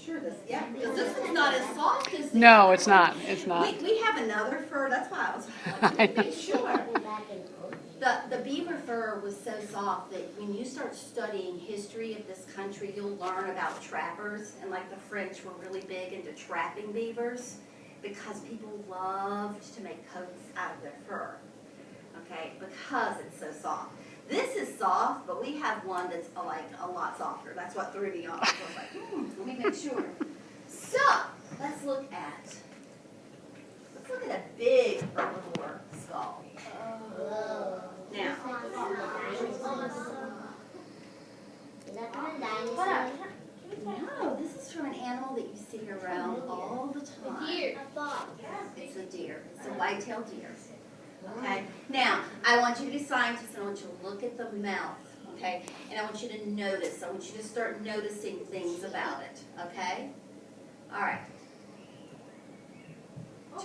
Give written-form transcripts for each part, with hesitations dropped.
sure this, yeah, because this one's not as soft as the No, other it's one. not. It's not. We have another fur, that's why I was like, make sure. The beaver fur was so soft that when you start studying history of this country, you'll learn about trappers, and like the French were really big into trapping beavers because people loved to make coats out of their fur, okay, because it's so soft. This is soft, but we have one that's like a lot softer. That's what threw me off. I was like, let me make sure. So, let's look at a big herbivore skull. Now, no, this is from an animal that you see around all the time. It's a deer. It's a white-tailed deer. Okay? Now, I want you to be scientists, and I want you to look at the mouth, okay? And I want you to notice. I want you to start noticing things about it, okay? All right.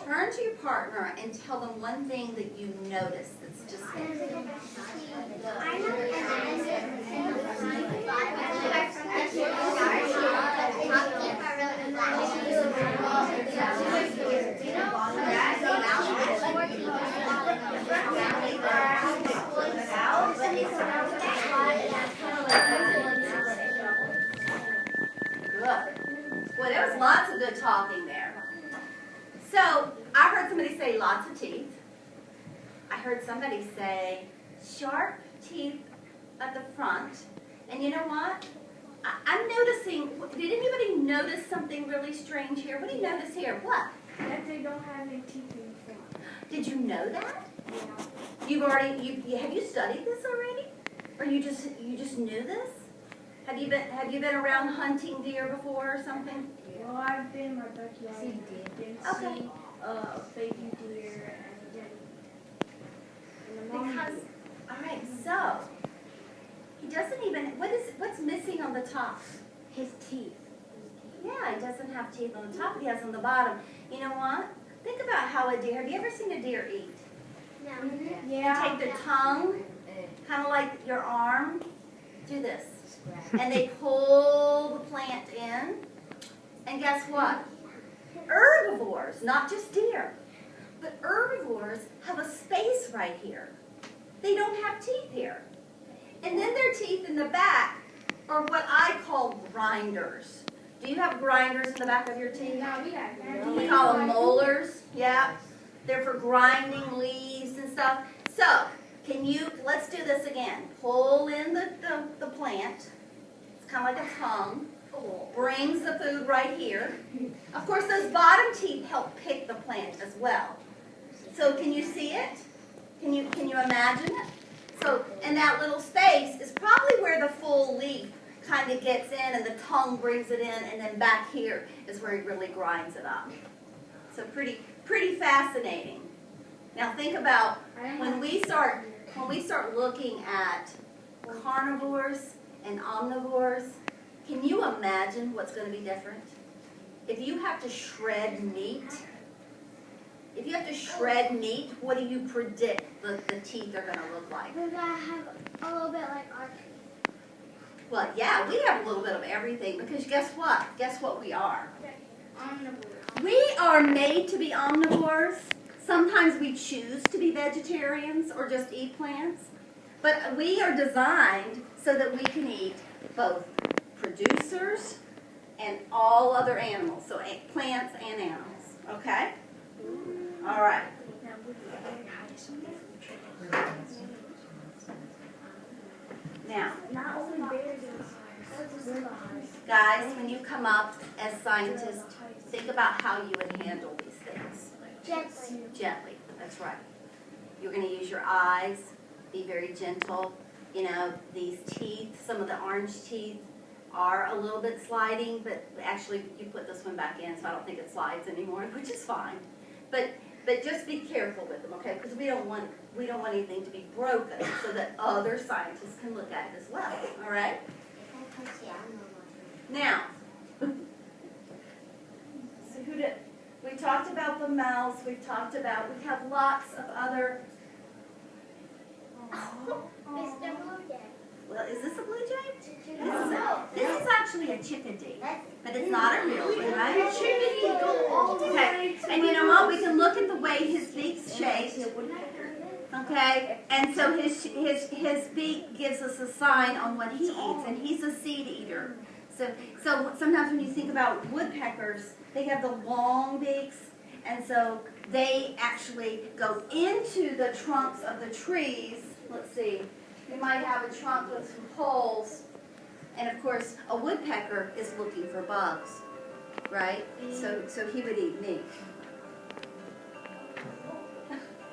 Turn to your partner and tell them one thing that you notice that's just good. Well, there was lots of good talking there. So, I heard somebody say lots of teeth. I heard somebody say sharp teeth at the front. And you know what? I'm noticing, did anybody notice something really strange here? What do you notice here? What? That they don't have any teeth in the front. Did you know that? Yeah. You've already, have you studied this already? Or you just knew this? Have you been around hunting deer before or something? Well, I've been in my backyard and Okay. see baby deer and the mom Because, deer. all right, so he doesn't even. What's missing on the top? His teeth. Yeah, he doesn't have teeth on the top. He has on the bottom. You know what? Think about how a deer. Have you ever seen a deer eat? No. They Yeah. take their tongue, kind of like your arm. Do this, and they pull the plant in. And guess what? Herbivores, not just deer, but herbivores have a space right here. They don't have teeth here. And then their teeth in the back are what I call grinders. Do you have grinders in the back of your teeth? No, we have We call them molars. Yeah. They're for grinding leaves and stuff. So, let's do this again. Pull in the plant. It's kind of like a tongue. Brings the food right here. Of course, those bottom teeth help pick the plant as well. So can you see it? Can you imagine it? So, and that little space is probably where the full leaf kind of gets in and the tongue brings it in, and then back here is where he really grinds it up. So pretty fascinating. Now think about when we start looking at carnivores and omnivores. Can you imagine what's going to be different? If you have to shred meat, what do you predict the teeth are going to look like? We're gonna have a little bit like our. Well, yeah, we have a little bit of everything because guess what? Guess what we are? Omnivore. We are made to be omnivores. Sometimes we choose to be vegetarians or just eat plants. But we are designed so that we can eat both producers and all other animals. So plants and animals. Okay? All right. Now, Not only bears. guys, when you come up as scientists, think about how you would handle these things. Gently. Gently, that's right. You're going to use your eyes, be very gentle. You know, these teeth, some of the orange teeth are a little bit sliding, but actually you put this one back in, so I don't think it slides anymore, which is fine. But just be careful with them, okay? Because we don't want anything to be broken so that other scientists can look at it as well, all right? Now, so we talked about the mouse, we have lots of other, Mr. Blue Jay. well, is this a blue jay? No. This is actually actually a chickadee, but it's not a real one, right? Chickadee go all the way to And you know what? We can look at the way his beak's shaped. Okay, and so his beak gives us a sign on what he eats, and he's a seed eater. So sometimes when you think about woodpeckers, they have the long beaks, and so they actually go into the trunks of the trees. Let's see, you might have a trunk with some holes, and of course a woodpecker is looking for bugs, right? So he would eat meat.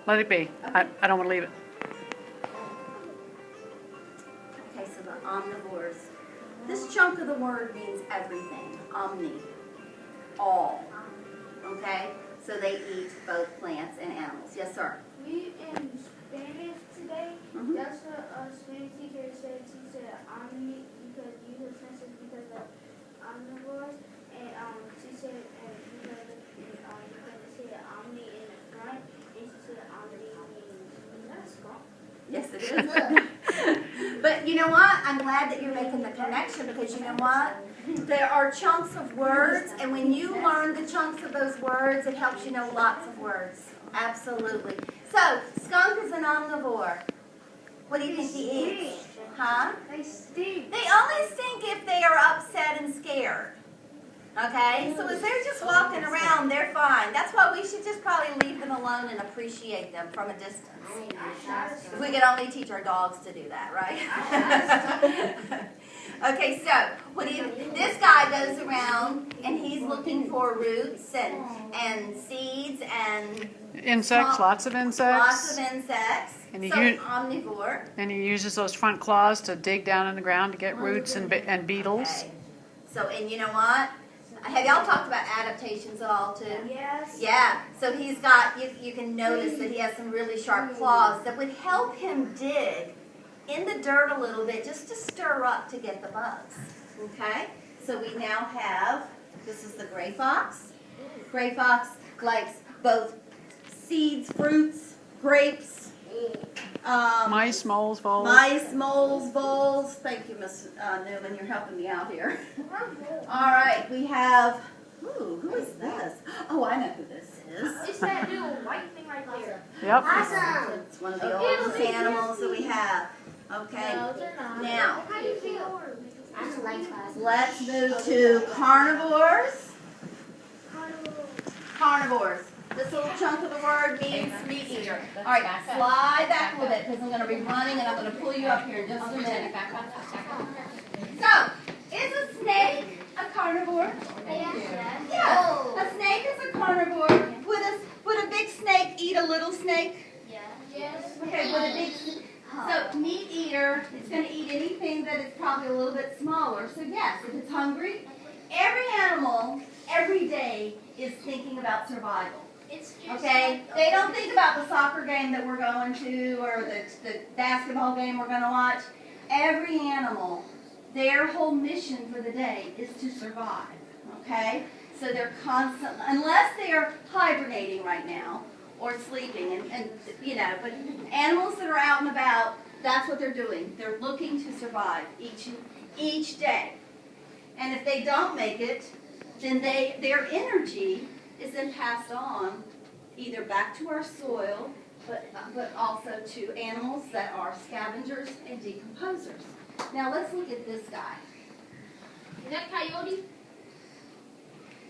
Let it be. I don't want to leave it. Okay, so the omnivores. This chunk of the word means everything. Omni. All. Okay? So they eat both plants and animals. Yes, sir? We in Spanish today, Mhm. that's what a Spanish teacher said. She said omni because you have senses because of omnivores, and she said because it said omni in the front, and she said omni means that's wrong. Yes, it is. But you know what? I'm glad that you're making the connection because you know what? There are chunks of words, and when you learn the chunks of those words, it helps you know lots of words. Absolutely. So, skunk is an omnivore. What do you think he eats? Huh? They stink. They only stink if they are upset and scared. Okay? So if they're just walking around, they're fine. That's why we should just probably leave them alone and appreciate them from a distance. If we could only teach our dogs to do that, right? Okay, so this guy goes around and he's looking for roots and seeds and Insects, lots of insects. lots of insects. And So omnivore. And he uses those front claws to dig down in the ground to get roots and beetles. Okay. So, and you know what? Have y'all talked about adaptations at all too? Yes. Yeah. So he's got, you can notice that he has some really sharp claws that would help him dig in the dirt a little bit just to stir up to get the bugs. Okay? So we now have, this is the gray fox. Gray fox likes both seeds, fruits, grapes, Mice, moles, voles. mice, moles, voles. Thank you, Miss Newman. You're helping me out here. All right, we have, who is this? Oh, I know who this is. It's that little white thing right there. Yep. Awesome. It's one of the oldest animals that we have. Okay, now, How do you feel? I just like that. let's move to carnivores. Carnivores. This little chunk of the word means meat eater. All right, slide back a little bit because I'm going to be running and I'm going to pull you up here in just a minute. So, is a snake a carnivore? Yeah. A snake is a carnivore. Would a big snake eat a little snake? Yes. Okay, would a big so meat eater is going to eat anything that is probably a little bit smaller. So yes, if it's hungry, every animal every day is thinking about survival. Okay? They don't think about the soccer game that we're going to or the basketball game we're going to watch. Every animal, their whole mission for the day is to survive. Okay? So they're constantly, unless they're hibernating right now or sleeping, and you know, but animals that are out and about, that's what they're doing. They're looking to survive each day. And if they don't make it, then their energy is then passed on either back to our soil, but also to animals that are scavengers and decomposers. Now let's look at this guy. Is that coyote?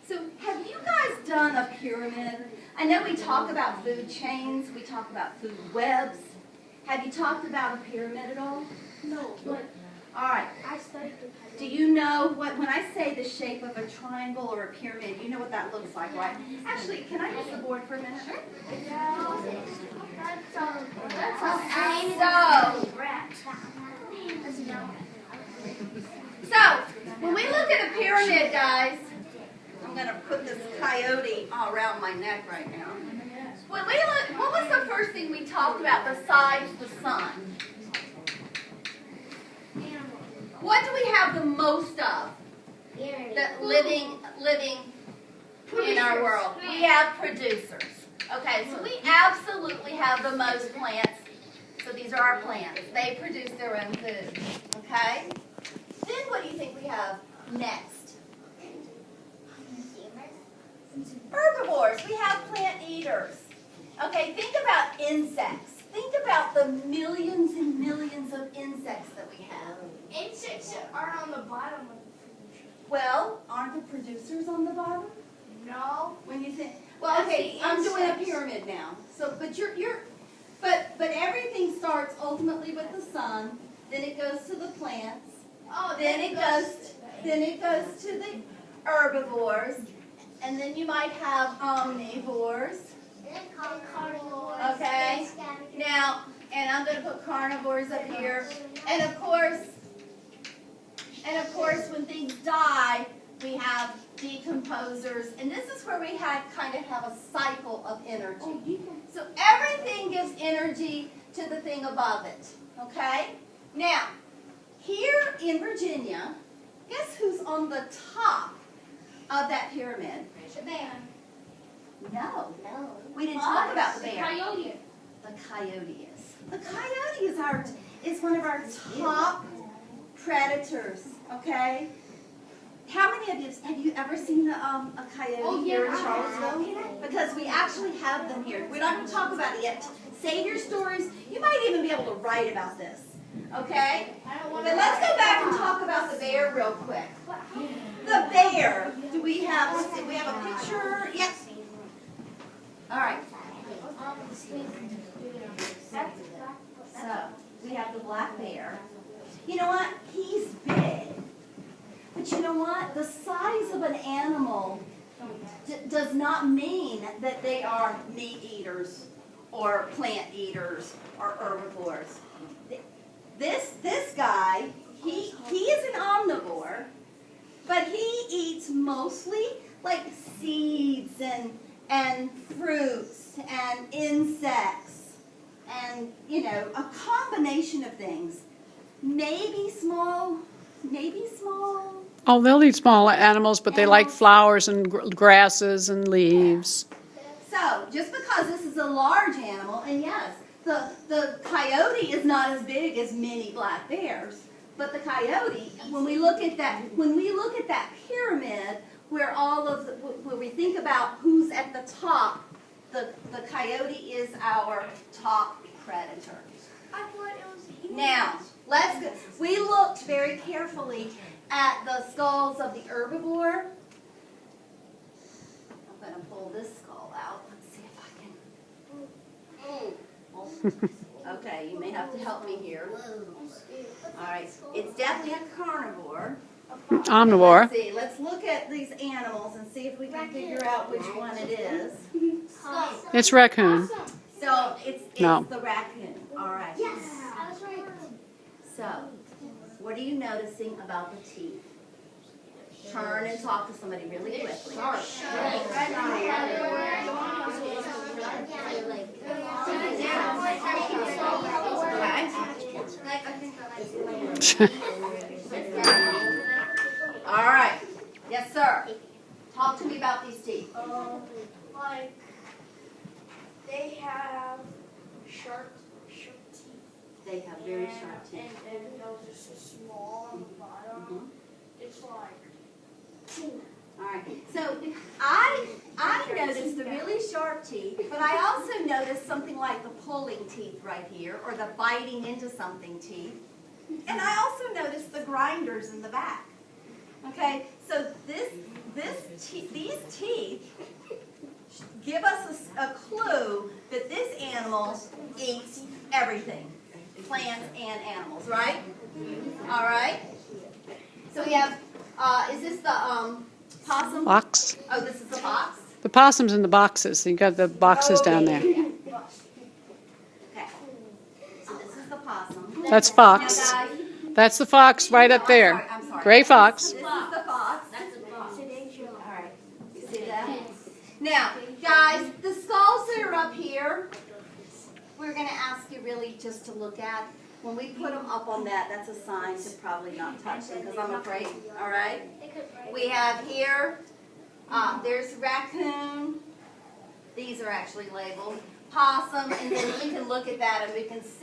So have you guys done a pyramid? I know we talk about food chains, we talk about food webs. Have you talked about a pyramid at all? No, but All right. I studied the coyote. Do you know when I say the shape of a triangle or a pyramid, you know what that looks like, right? Actually, can I use the board for a minute? So, when we look at a pyramid, guys, I'm going to put this coyote all around my neck right now. When we look, what was the first thing we talked about besides the sun? What do we have the most of? That living in our world. We have producers. Okay, so we absolutely have the most plants. So these are our plants. They produce their own food. Okay? Then what do you think we have Next. Herbivores. We have plant eaters. Okay, think about insects. Think about the millions and millions of insects that we have. Insects are on the bottom of the picture. Well, aren't the producers on the bottom? No. When you think, well, okay, I'm doing a pyramid now. So, but everything starts ultimately with the sun. Then it goes to the plants. Oh, Then it goes to the herbivores, and then you might have omnivores. Okay. Now, and I'm going to put carnivores up here, and of course, when things die, we have decomposers, and this is where we kind of have a cycle of energy. So everything gives energy to the thing above it. Okay. Now, here in Virginia, guess who's on the top of that pyramid? The bear. No. We didn't talk about the The bear. coyote. The coyote is. The coyote is one of our top predators. Okay. How many of you have you ever seen a coyote here in Charlottesville? Because we actually have them here. We're not going to talk about it yet. Save your stories. You might even be able to write about this. Okay? But let's go back and talk about the bear real quick. The bear. Do we have, let's see, we have a picture? Yes. All right. So, we have the black bear. You know what? He's big. But you know what? The size of an animal does not mean that they are meat eaters or plant eaters or herbivores. This guy, he is an omnivore, but he eats mostly like seeds and fruits and insects and, you know, a combination of things. Maybe small. Oh, they'll eat small animals, but they like flowers and grasses and leaves. So, just because this is a large animal, and yes, the coyote is not as big as many black bears, but the coyote, when we look at that pyramid where where we think about who's at the top, the coyote is our top predator. I thought it was humans. Now, we looked very carefully at the skulls of the herbivore. I'm going to pull this skull out. Let's see if I can. Okay, you may have to help me here. All right, it's definitely a carnivore. Omnivore. Let's see, let's look at these animals and see if we can figure out which one it is. It's raccoon. So, it's No. the raccoon. All right. Yes, I was right. So, what are you noticing about the teeth? Turn and talk to somebody really quickly. All right. Yes, sir. Talk to me about these teeth. Like, they have sharp teeth. They have very sharp teeth. And those are so small on the bottom. It's like, All right. So I noticed the really sharp teeth, but I also noticed something like the pulling teeth right here, or the biting into something teeth. And I also noticed the grinders in the back. Okay. So these teeth give us a clue that this animal eats everything, plants and animals, right? All right. So we have, is this the possum? Box. Oh, this is the box? The possum's in the boxes. You got the boxes down there. Okay. So this is the possum. That's Now, fox. guys, That's the fox right up there. I'm sorry. Gray fox. This is the fox. That's the fox. All right. You see that? Now, guys, the skulls that are up here, we're going to ask you really just to look at. When we put them up on that, that's a sign to probably not touch them because I'm afraid. All right? We have here, there's raccoon. These are actually labeled. Possum, and then we can look at that and we can